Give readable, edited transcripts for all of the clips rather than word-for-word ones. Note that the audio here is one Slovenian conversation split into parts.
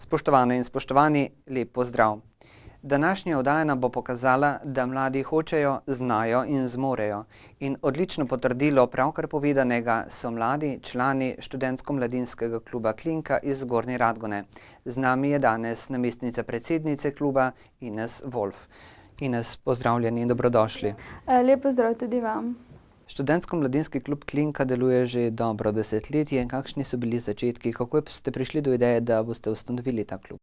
Spoštovane in spoštovani, lep pozdrav. Današnja oddaja nam bo pokazala, da mladi hočejo, znajo in zmorejo. In odlično potrdilo pravkar povedanega so mladi člani študentsko-mladinskega kluba Klinka iz Zgornje Radgone. Z nami je danes namestnica predsednice kluba Ines Wolf. Ines, pozdravljeni in dobrodošli. Lep pozdrav tudi vam. Študentsko-mladinski klub Klinka deluje že dobro desetletje. Kakšni so bili začetki? Kako ste prišli do ideje, da boste ustanovili ta klub?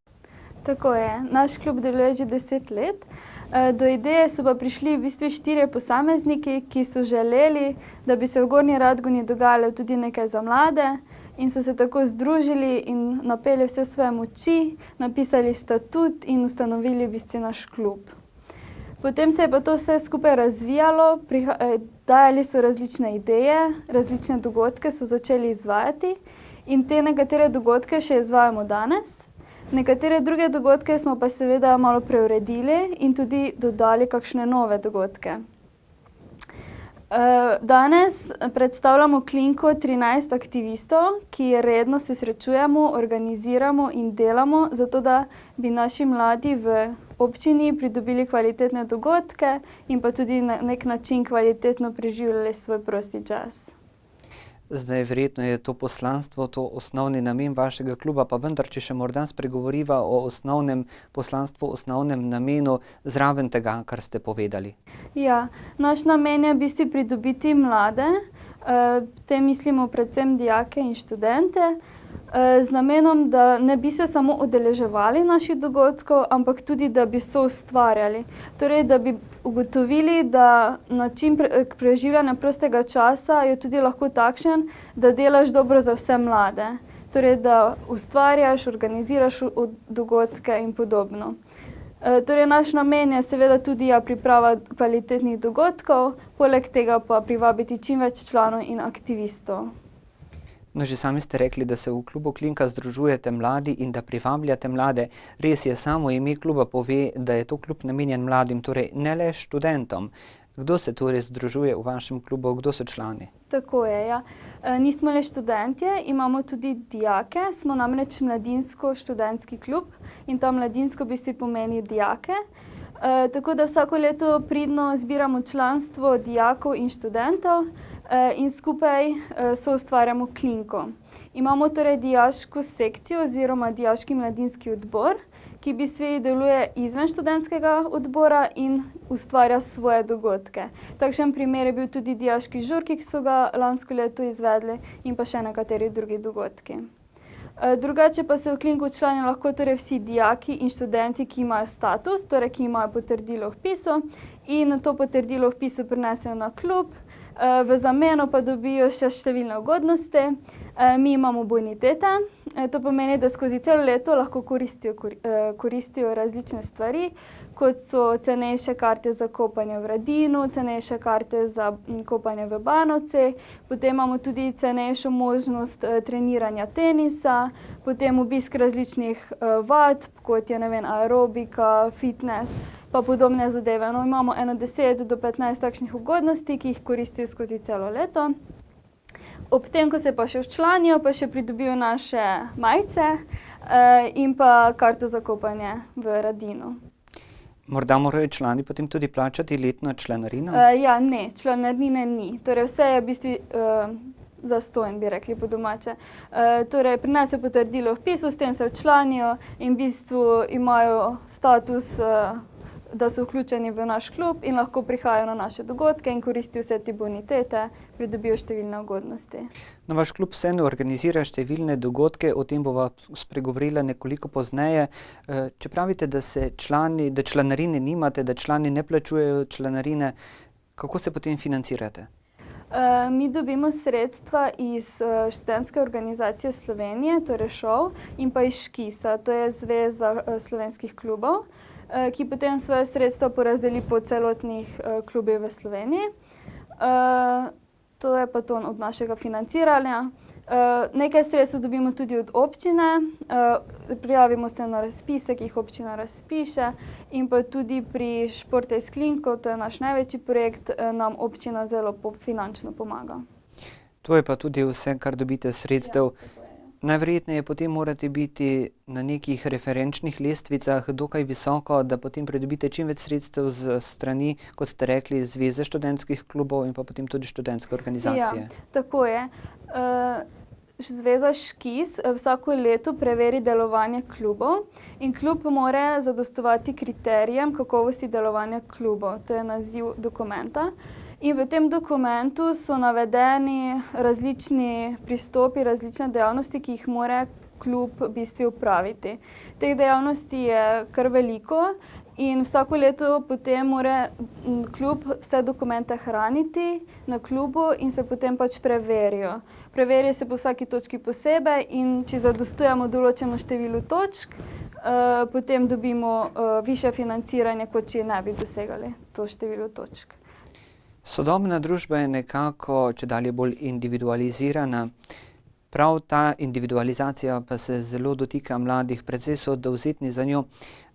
Tako je. Naš klub deluje že 10 let. Do ideje so pa prišli v bistvu 4 posamezniki, ki so želeli, da bi se v Gornji Radgoni dogajalo tudi nekaj za mlade in so se tako združili in napeli vse svoje moči, napisali statut in ustanovili v bistvu naš klub. Potem se je pa to vse skupaj razvijalo, dajali so različne ideje, različne dogodke so začeli izvajati in te nekatere dogodke še izvajamo danes. Nekatere druge dogodke smo pa seveda malo preuredili in tudi dodali kakšne nove dogodke. Danes predstavljamo Klinko 13 aktivistov, ki redno se srečujemo, organiziramo in delamo, zato da bi naši mladi v občini pridobili kvalitetne dogodke in pa tudi na nek način kvalitetno preživljali svoj prosti čas. Zdaj, verjetno je to poslanstvo, to osnovni namen vašega kluba, pa vendar, če še morda spregovoriva o osnovnem poslanstvu, osnovnem namenu zraven tega, kar ste povedali. Ja, naš namen je v bistvu pridobiti mlade, te mislimo predvsem dijake in študente, z namenom, da ne bi se samo udeleževali naših dogodkov, ampak tudi, da bi soustvarjali. Torej, da bi ugotovili, da način preživljanja prostega časa je tudi lahko takšen, da delaš dobro za vse mlade. Torej, da ustvarjaš, organiziraš dogodke in podobno. Torej, naš namen je seveda tudi priprava kvalitetnih dogodkov, poleg tega pa privabiti čim več članov in aktivistov. No, že sami ste rekli, da se v klubu Klinka združujete mladi in da privabljate mlade. Res je, samo ime kluba pove, da je to klub namenjen mladim, torej ne le študentom. Kdo se torej združuje v vašem klubu, kdo so člani? Tako je, ja. Nismo le študentje, imamo tudi dijake, smo namreč mladinsko-študentski klub in ta mladinsko bi si pomeni dijake. Tako da vsako leto pridno zbiramo članstvo dijakov in študentov in skupaj soustvarjamo Klinko. Imamo torej dijaško sekcijo oziroma dijaški mladinski odbor, ki v bistvu deluje izven študentskega odbora in ustvarja svoje dogodke. Takšen primer je bil tudi dijaški žur, ki so ga lansko leto izvedli, in pa še nekateri drugi dogodki. Drugače pa se v Klinku članijo lahko torej vsi dijaki in študenti, ki imajo status, torej ki imajo potrdilo o vpisu in to potrdilo o vpisu prinesejo na klub, v zameno pa dobijo še številne ugodnosti. Mi imamo bonitete, to pomeni, da skozi celo leto lahko koristijo različne stvari, kot so cenejše karte za kopanje v Radinu, cenejše karte za kopanje v Banovci, potem imamo tudi cenejšo možnost treniranja tenisa, potem obisk različnih vadb, kot je, aerobika, fitness, pa podobne zadeve. No, imamo 10 do 15 takšnih ugodnosti, ki jih koristijo skozi celo leto. Ob tem, ko se pa še včlanijo, pa še pridobijo naše majice in pa karto za kopanje v Radinu. Morda morajo člani potem tudi plačati letno članarino? Ja, ne, članarine ni. Torej, vse je v bistvu zastonj, bi rekli po domače. Torej, prinesejo potrdilo o vpisu, s tem se včlanijo in v bistvu imajo status, da so vključeni v naš klub in lahko prihajajo na naše dogodke in koristijo vse te bonitete, pridobijo številne ugodnosti. No, vaš klub vseeno organizira številne dogodke, o tem bova spregovorila nekoliko pozneje. Če pravite, da članarine nimate, da člani ne plačujejo članarine, kako se potem financirate? Mi dobimo sredstva iz študentske organizacije Slovenije, torej ŠOU, in pa iz ŠKIS-a, to je Zveza slovenskih klubov, ki potem svoje sredstva porazdeli po celotnih klubih v Sloveniji. To je pa to od našega financiranja. Nekaj sredstev dobimo tudi od občine, prijavimo se na razpise, ki jih občina razpiše, in pa tudi pri Športaj s Klinko, to je naš največji projekt, nam občina zelo finančno pomaga. To je pa tudi vse, kar dobite sredstev. Najverjetneje potem morate biti na nekih referenčnih lestvicah dokaj visoko, da potem pridobite čim več sredstev z strani, kot ste rekli, Zveze študentskih klubov in pa potem tudi študentske organizacije. Ja, tako je. Zveza ŠKIS vsako leto preveri delovanje klubov in klub mora zadostovati kriterijem kakovosti delovanja klubov. To je naziv dokumenta. In v tem dokumentu so navedeni različni pristopi, različne dejavnosti, ki jih mora klub v bistvu opraviti. Teh dejavnosti je kar veliko in vsako leto potem mora klub vse dokumente hraniti na klubu in se potem pač preverijo. Preverijo se po vsaki točki posebej in če zadostujemo določeno število točk, potem dobimo višje financiranje, kot če ne bi dosegali to število točk. Sodobna družba je nekako čedalje bolj individualizirana. Prav ta individualizacija pa se zelo dotika mladih, precej so dovzetni za njo.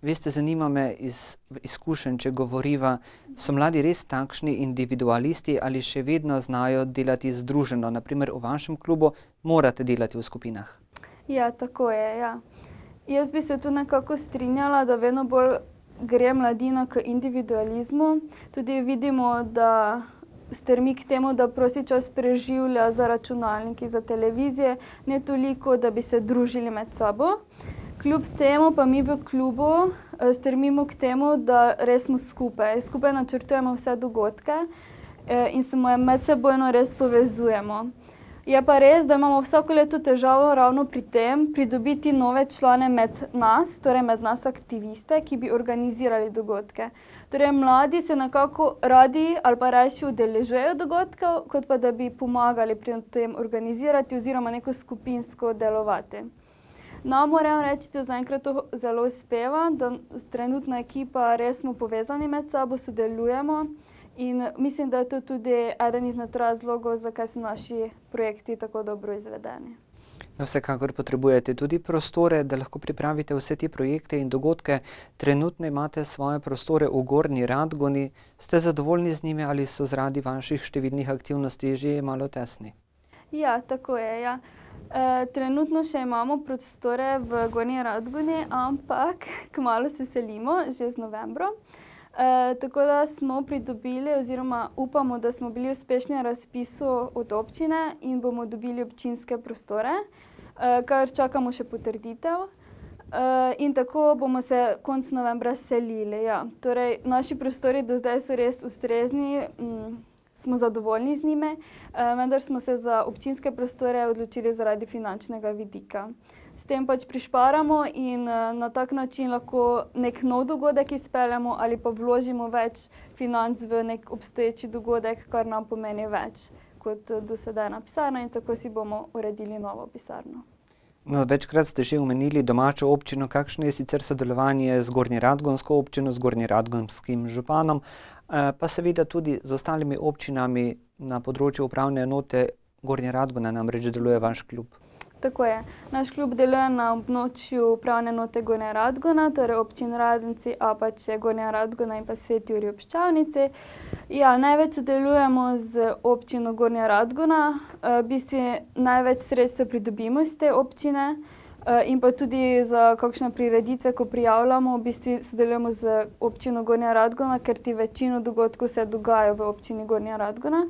Veste, zanima me iz izkušenj, če govoriva, so mladi res takšni individualisti ali še vedno znajo delati združeno? Naprimer, v vašem klubu morate delati v skupinah. Ja, tako je, ja. Jaz bi se tu nekako strinjala, da vedno bolj gre mladina k individualizmu. Tudi vidimo, da stremi k temu, da prosti čas preživlja za računalniki, za televizije, ne toliko, da bi se družili med sabo. Kljub temu pa mi v klubu stremimo k temu, da res smo skupaj. Skupaj načrtujemo vse dogodke in se medsebojno res povezujemo. Je pa res, da imamo vsako leto težavo ravno pri tem, pridobiti nove člane med nas, torej med nas aktiviste, ki bi organizirali dogodke. Torej mladi se nekako radi ali pa rajši udeležujejo dogodkov, kot pa da bi pomagali pri tem organizirati oziroma neko skupinsko delovati. No, moram reči, da zaenkrat to zelo uspeva, da trenutna ekipa res smo povezani med sabo, sodelujemo. In mislim, da je to tudi eden izmed razlogov, zakaj so naši projekti tako dobro izvedeni. No, vsekakor potrebujete tudi prostore, da lahko pripravite vse te projekte in dogodke. Trenutno imate svoje prostore v Gornji Radgoni. Ste zadovoljni z njimi ali so zaradi vaših številnih aktivnosti že malo tesni? Ja, tako je, ja. Trenutno še imamo prostore v Gornji Radgoni, ampak kmalu se selimo, že z novembrom. Tako da smo pridobili oziroma upamo, da smo bili uspešni na razpisu od občine in bomo dobili občinske prostore, kar čakamo še potrditev. In tako bomo se konec novembra selili, ja. Torej, naši prostori do zdaj so res ustrezni, smo zadovoljni z njimi, vendar smo se za občinske prostore odločili zaradi finančnega vidika. S tem pač prišparamo in na tak način lahko nek nov dogodek izpeljemo ali pa vložimo več financ v nek obstoječi dogodek, kar nam pomeni več kot do sedaj na pisarno in tako si bomo uredili novo pisarno. No, večkrat ste že omenili domačo občino. Kakšno je sicer sodelovanje z Gornjeradgonsko občino, z Gornjeradgonskim županom, pa seveda tudi z ostalimi občinami na področju upravne enote Gornje Radgone, namreč deluje vaš klub? Tako je. Naš klub deluje na območju upravne enote Gornja Radgona, torej občin Radenci, Apače, Gornja Radgona in pa Sveti Jurij ob Ščavnici. Ja, največ sodelujemo z občino Gornja Radgona, največ sredstev pridobimo iz te občine in pa tudi za kakšne prireditve, ko prijavljamo, sodelujemo z občino Gornja Radgona, ker ti večino dogodkov se dogaja v občini Gornja Radgona.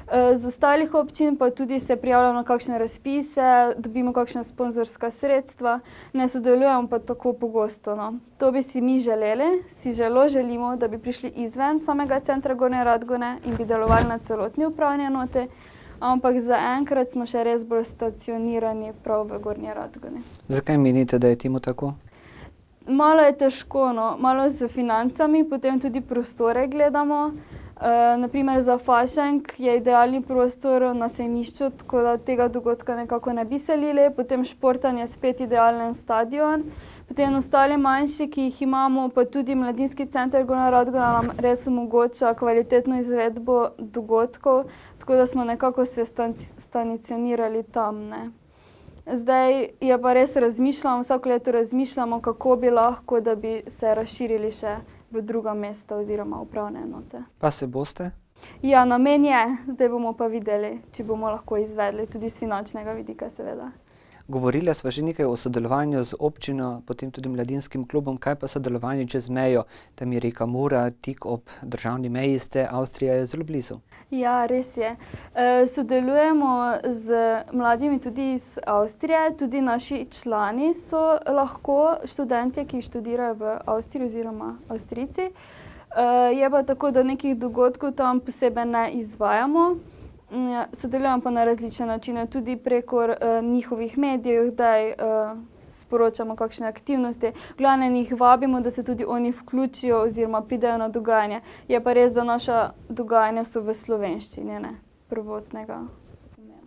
Z ostalih občin pa tudi se prijavljamo na kakšne razpise, dobimo kakšna sponzorska sredstva, ne sodelujemo pa tako pogosto, no. To bi si mi želeli, želimo, da bi prišli izven samega centra Gornje Radgone in bi delovali na celotni upravni enoti, ampak zaenkrat smo še res bolj stacionirani prav v Gornji Radgoni. Zakaj menite, da je temu tako? Malo je težko, no. Malo s financami, potem tudi prostore gledamo. Naprimer za fašenk je idealni prostor na sejmišču, tako da tega dogodka nekako ne bi selili. Potem športanje spet idealen stadion. Potem ostali manjši, ki jih imamo, pa tudi Mladinski center Gornja Radgona nam res omogoča kvalitetno izvedbo dogodkov, tako da smo nekako se stacionirali tam, ne. Zdaj je pa res vsako leto razmišljamo, kako bi lahko, da bi se razširili še v druga mesta oziroma upravne enote. Pa se boste? Ja, namen je, zdaj bomo pa videli, če bomo lahko izvedli, tudi z finančnega vidika seveda. Govorila sva že nekaj o sodelovanju z občino, potem tudi mladinskim klubom. Kaj pa sodelovanje čez mejo? Tam je reka Mura, tik ob državni meji ste, Avstrija je zelo blizu. Ja, res je. Sodelujemo z mladimi tudi iz Avstrije, tudi naši člani so lahko študentje, ki študirajo v Avstriji oziroma Avstrijci. Je pa tako, da nekih dogodkov tam posebej ne izvajamo. Sodelujemo pa na različne načine, tudi preko njihovih medijev, kdaj sporočamo kakšne aktivnosti. V glavnem jih vabimo, da se tudi oni vključijo oziroma pridejo na dogajanje. Je pa res, da naša dogajanja so v slovenščini, ne prvotnega pomena.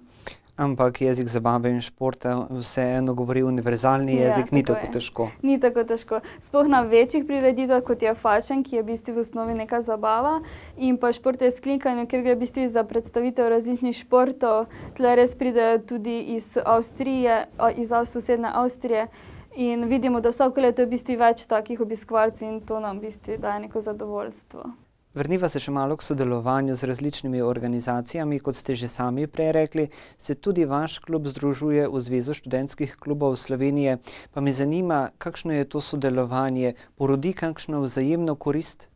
Ampak jezik zabave in športa vseeno govori univerzalni jezik, ni tako težko. Ni tako težko. Sploh na večjih prireditvah, kot je Fashion, ki je v bistvu v osnovi neka zabava, in pa Šport je sklinkanje, ker gre v bistvu za predstavitev različnih športov. Tle res pridejo tudi iz Avstrije, iz sosednje Avstrije, in vidimo, da vsako leto je v bistvu več takih obiskovalcev in to nam v bistvu daje neko zadovoljstvo. Vrniva se še malo k sodelovanju z različnimi organizacijami. Kot ste že sami prej rekli, se tudi vaš klub združuje v Zvezo študentskih klubov Slovenije. Pa me zanima, kakšno je to sodelovanje? Porodi kakšno vzajemno korist?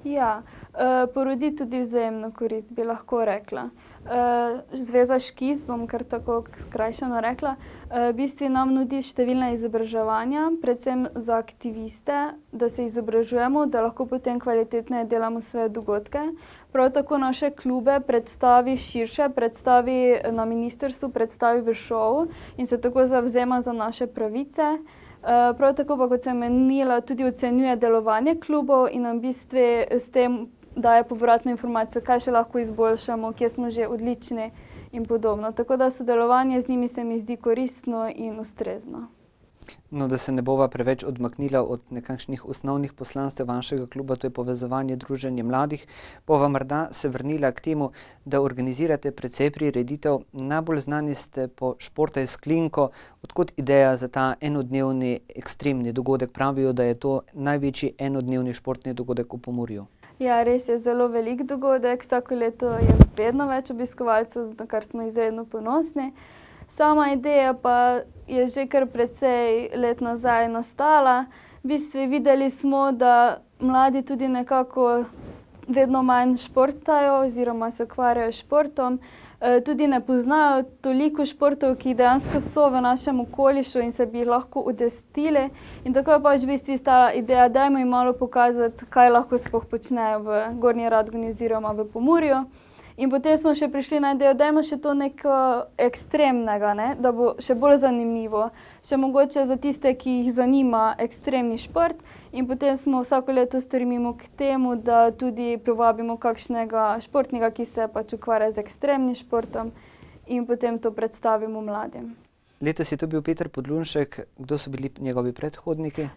Ja, porodi tudi vzajemno korist, bi lahko rekla. Zveza Škiz, bom kar tako skrajšano rekla, v bistvu nam nudi številna izobraževanja, predvsem za aktiviste, da se izobražujemo, da lahko potem kvalitetneje delamo svoje dogodke. Prav tako naše klube predstavi širše, predstavi na ministrstvu, predstavi v šovu in se tako zavzema za naše pravice. Prav tako pa, kot sem menila, tudi ocenjuje delovanje klubov in nam v bistvu s tem daje povratno informacijo, kaj še lahko izboljšamo, kje smo že odlični in podobno. Tako da sodelovanje z njimi se mi zdi koristno in ustrezno. No, da se ne bova preveč odmaknila od nekakšnih osnovnih poslanstev vašega kluba, to je povezovanje, druženje mladih, bova morda se vrnila k temu, da organizirate precej prireditev. Najbolj znani ste po Športa je sklinko. Odkot ideja za ta enodnevni ekstremni dogodek? Pravijo, da je to največji enodnevni športni dogodek v Pomurju. Ja, res je zelo velik dogodek. Vsako leto je vedno več obiskovalcev, na kar smo izredno ponosni. Sama ideja pa je že kar precej let nazaj nastala. V bistvu videli smo, da mladi tudi nekako vedno manj športajo oziroma se ukvarjajo s športom. Tudi ne poznajo toliko športov, ki dejansko so v našem okolišu in se bi jih lahko udejstvili. In tako je pač v bistvu stala ideja, dajmo jim malo pokazati, kaj lahko sploh počnejo v Gornji Radgoni oziroma v Pomurju. In potem smo še prišli na idejo, dajmo še to neko ekstremnega, ne? Da bo še bolj zanimivo. Še mogoče za tiste, ki jih zanima ekstremni šport. In potem smo vsako leto stremimo k temu, da tudi privabimo kakšnega športnika, ki se pač ukvarja z ekstremnim športom in potem to predstavimo mladim. Letos je to bil Peter Podlunšek. Kdo so bili njegovi predhodniki?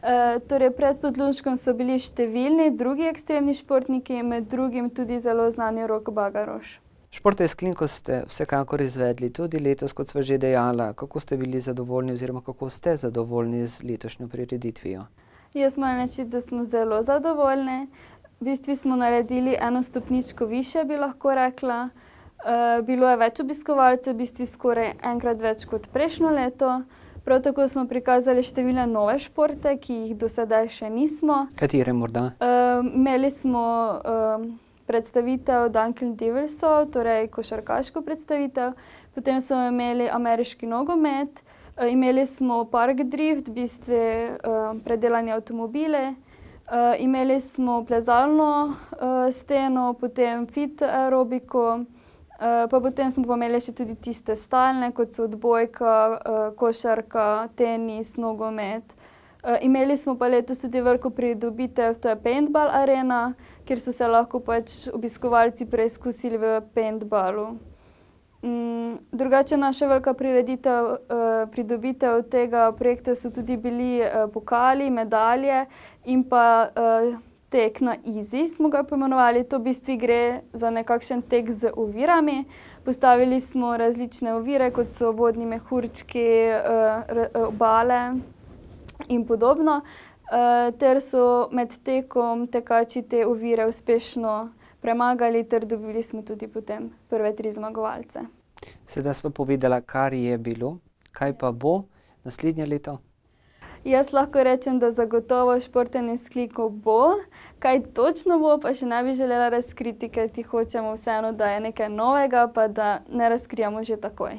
Torej pred Podlunškom so bili številni drugi ekstremni športniki, med drugim tudi zelo znani Rok Bagaroš. Športa je sklinko ste vsekakor izvedli tudi letos, kot sva že dejala. Kako ste bili zadovoljni oziroma kako ste zadovoljni z letošnjo prireditvijo? Jaz moram reči, da smo zelo zadovoljni. V bistvu smo naredili eno stopničko višje, bi lahko rekla. Bilo je več obiskovalcev, v bistvu skoraj enkrat več kot prejšnjo leto. Prav tako smo prikazali številne nove športe, ki jih do sedaj še nismo. Katere morda? Imeli smo predstavitev Duncan Diversov, torej košarkaško predstavitev. Potem smo imeli ameriški nogomet. Imeli smo park drift, v bistvu predelane avtomobile. Imeli smo plezalno steno, potem fit aerobiko. Pa potem smo pa imeli še tudi tiste stalne, kot so odbojka, košarka, tenis, nogomet. Imeli smo pa letos tudi veliko pridobitev, to je paintball arena, kjer so se lahko pač obiskovalci preizkusili v paintballu. Drugače naša velika pridobitev tega projekta so tudi bili pokali, medalje in pa tek na Easy smo ga poimenovali. To v bistvu gre za nekakšen tek z ovirami. Postavili smo različne ovire, kot so vodni mehurčki, obale in podobno. Ter so med tekom tekači te ovire uspešno premagali ter dobili smo tudi potem prve 3 zmagovalce. Sedaj sva povedala, kar je bilo, Kaj pa bo naslednje leto? Jaz lahko rečem, da zagotovo športen izklikov bo. Kaj točno bo, pa še ne bi želela razkriti, ker ti hočemo vseeno, da je nekaj novega, pa da ne razkrijamo že takoj.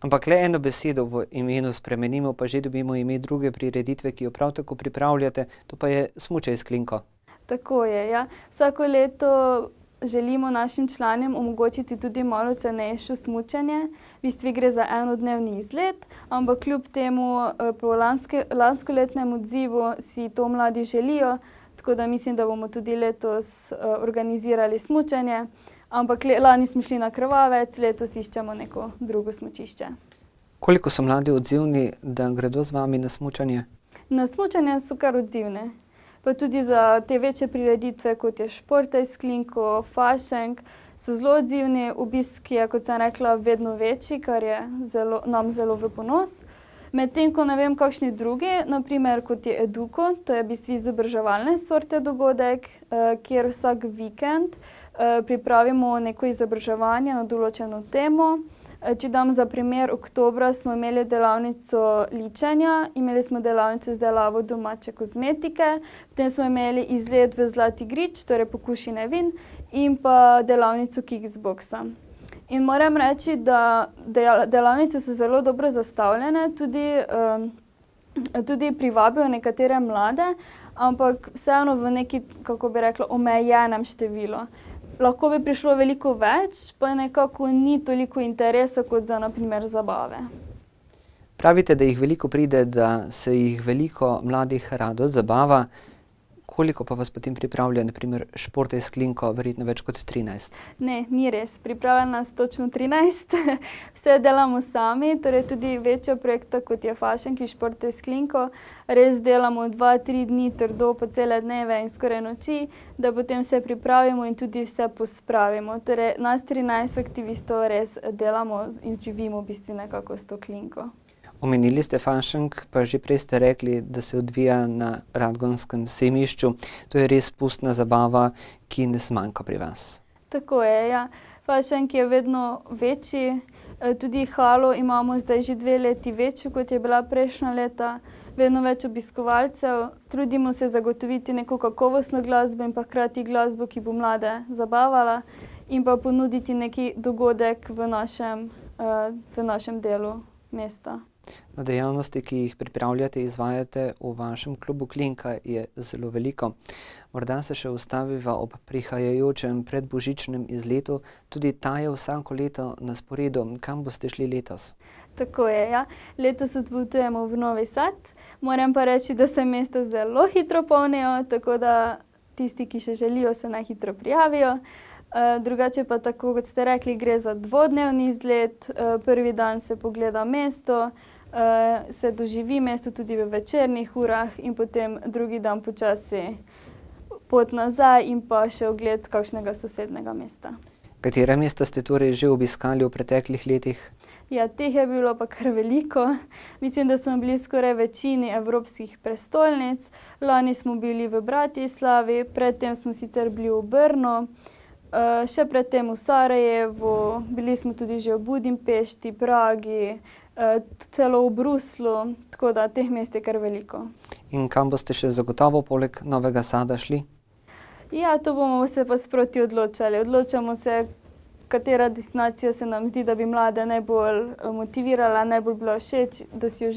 Ampak le eno besedo v imenu spremenimo, pa že dobimo ime druge prireditve, ki jo prav tako pripravljate, to pa je smučaj s klinko. Tako je, ja. Vsako leto želimo našim članom omogočiti tudi malo cenejše smučanje. V bistvu gre za enodnevni izlet, ampak kljub temu po lanskoletnem odzivu si to mladi želijo, tako da mislim, da bomo tudi letos organizirali smučanje. Ampak lani smo šli na Krvavec, letos iščemo neko drugo smučišče. Koliko so mladi odzivni, da gredo z vami na smučanje? Na smučanje so kar odzivne. Pa tudi za te večje prireditve, kot je Športaj s klinko, fašenk, so zelo odzivni. Obisk je, kot sem rekla, vedno večji, kar je nam zelo v ponos. Medtem ko ne vem, kakšni drugi, naprimer kot je Eduko, to je v bistvu izobraževalne sorte dogodek, kjer vsak vikend pripravimo neko izobraževanje na določeno temo. Če dam za primer, oktobra smo imeli delavnico ličenja, imeli smo delavnico izdelavo domače kozmetike, potem smo imeli izlet v Zlati grič, torej pokušine vin, in pa delavnico kiksboksa. In moram reči, da delavnice so zelo dobro zastavljene, tudi privabijo nekatere mlade, ampak vseeno v neki, kako bi rekla, omejenem številu. Lahko bi prišlo veliko več, pa nekako ni toliko interesa kot za, na primer, zabave. Pravite, da jih veliko pride, da se jih veliko mladih rado zabava. Koliko pa vas potem pripravlja, na primer, Športaj s klinko, verjetno več kot 13? Ne, ni res. Pripravlja nas točno 13. Vse delamo sami, torej tudi večja projekta, kot je fašenk in Športaj s klinko. Res delamo 2-3 dni trdo po cele dneve in skoraj noči, da potem vse pripravimo in tudi vse pospravimo. Torej, nas 13 aktivistov res delamo in živimo v bistvu nekako s to klinko. Omenili ste fašenk, pa že prej ste rekli, da se odvija na Radgonskem sejmišču. To je res pustna zabava, ki ne zmanjka pri vas. Tako je, ja. Fašenk je vedno večji. Tudi halo imamo zdaj že 2 leti večjo, kot je bila prejšnja leta. Vedno več obiskovalcev. Trudimo se zagotoviti neko kakovostno glasbo in pa hkrati glasbo, ki bo mlade zabavala, in pa ponuditi neki dogodek v našem delu mesta. Na dejavnosti, ki jih pripravljate, izvajate v vašem klubu Klinka, je zelo veliko. Morda se še ustaviva ob prihajajočem predbožičnem izletu. Tudi ta je vsako leto na sporedu. Kam boste šli letos? Tako je, ja. Letos odpotujemo v Novi Sad. Moram pa reči, da se mesta zelo hitro polnijo, tako da tisti, ki še želijo, se najhitro prijavijo. Drugače pa tako, kot ste rekli, gre za 2-dnevni izlet. Prvi dan se pogleda mesto, se doživi mesto tudi v večernih urah in potem drugi dan počasi pot nazaj in pa še ogled kakšnega sosednjega mesta. Katera mesta ste torej že obiskali v preteklih letih? Ja, teh je bilo pa kar veliko. Mislim, da smo bili skoraj večini evropskih prestolnic. Lani smo bili v Bratislavi, predtem smo sicer bili v Brnu, še predtem v Sarajevu, bili smo tudi že v Budimpešti, Pragi, celo v Bruslu, tako da teh mest je kar veliko. In kam boste še zagotovo poleg Novega Sada šli? Ja, to bomo se pa sproti odločali. Odločamo se, katera destinacija se nam zdi, da bi mlade najbolj motivirala, najbolj bila všeč, da si jo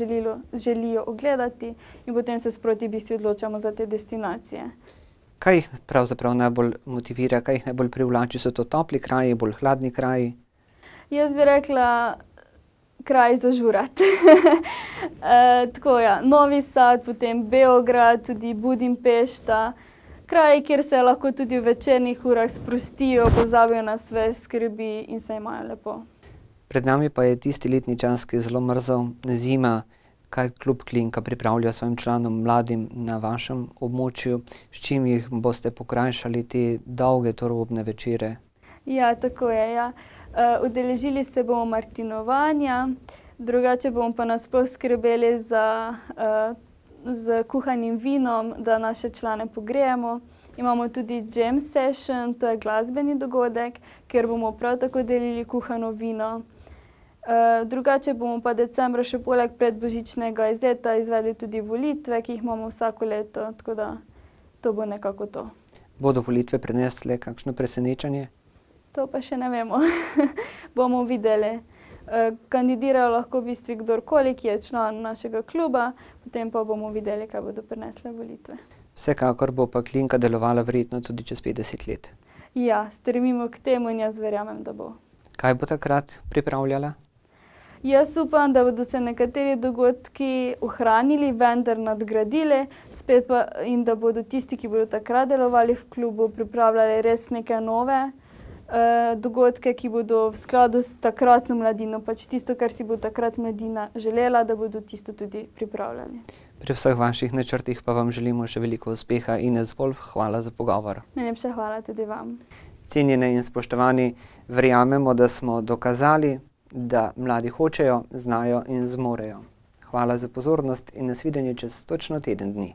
želijo ogledati, in potem se sproti v bistvu odločamo za te destinacije. Kaj jih pravzaprav najbolj motivira, kaj jih najbolj privlači? So to topli kraji, bolj hladni kraji? Jaz bi rekla kraj za žurati. Tako, ja, Novi Sad, potem Beograd, tudi Budimpešta. Kraji, kjer se lahko tudi v večernih urah sprostijo, pozabijo na svoje skrbi in se imajo lepo. Pred nami pa je tisti letni čas, ki je zelo mrzel, zima. Kaj klub Klinka pripravlja svojim članom mladim na vašem območju? S čim jih boste pokrajšali te dolge torobne večere? Ja, tako je, ja. Udeležili se bomo martinovanja, drugače bomo pa nasploh skrbeli z kuhanim vinom, da naše člane pogrejemo. Imamo tudi jam session, to je glasbeni dogodek, kjer bomo prav tako delili kuhano vino. Drugače bomo pa decembra še poleg predbožičnega izleta izvedli tudi volitve, ki jih imamo vsako leto, tako da to bo nekako to. Bodo volitve prinesle kakšno presenečenje? To pa še ne vemo. Bomo videli. Kandidirajo lahko v bistvu kdorkoli, ki je član našega kluba, potem pa bomo videli, kaj bodo prinesle volitve. Vsekakor bo pa klinka delovala verjetno tudi čez 50 let. Ja, stremimo k temu in jaz verjamem, da bo. Kaj bo takrat pripravljala? Jaz upam, da bodo se nekateri dogodki ohranili, vendar nadgradili, spet pa in da bodo tisti, ki bodo takrat delovali v klubu, pripravljali res neke nove dogodke, ki bodo v skladu s takratno mladino, pač tisto, kar si bo takrat mladina želela, da bodo tisto tudi pripravljali. Pri vseh vaših načrtih pa vam želimo še veliko uspeha. Ines Wolf, hvala za pogovor. Najlepša hvala tudi vam. Cenjene in spoštovani, verjamemo, da smo dokazali, da mladi hočejo, znajo in zmorejo. Hvala za pozornost in nasvidenje čez točno teden dni.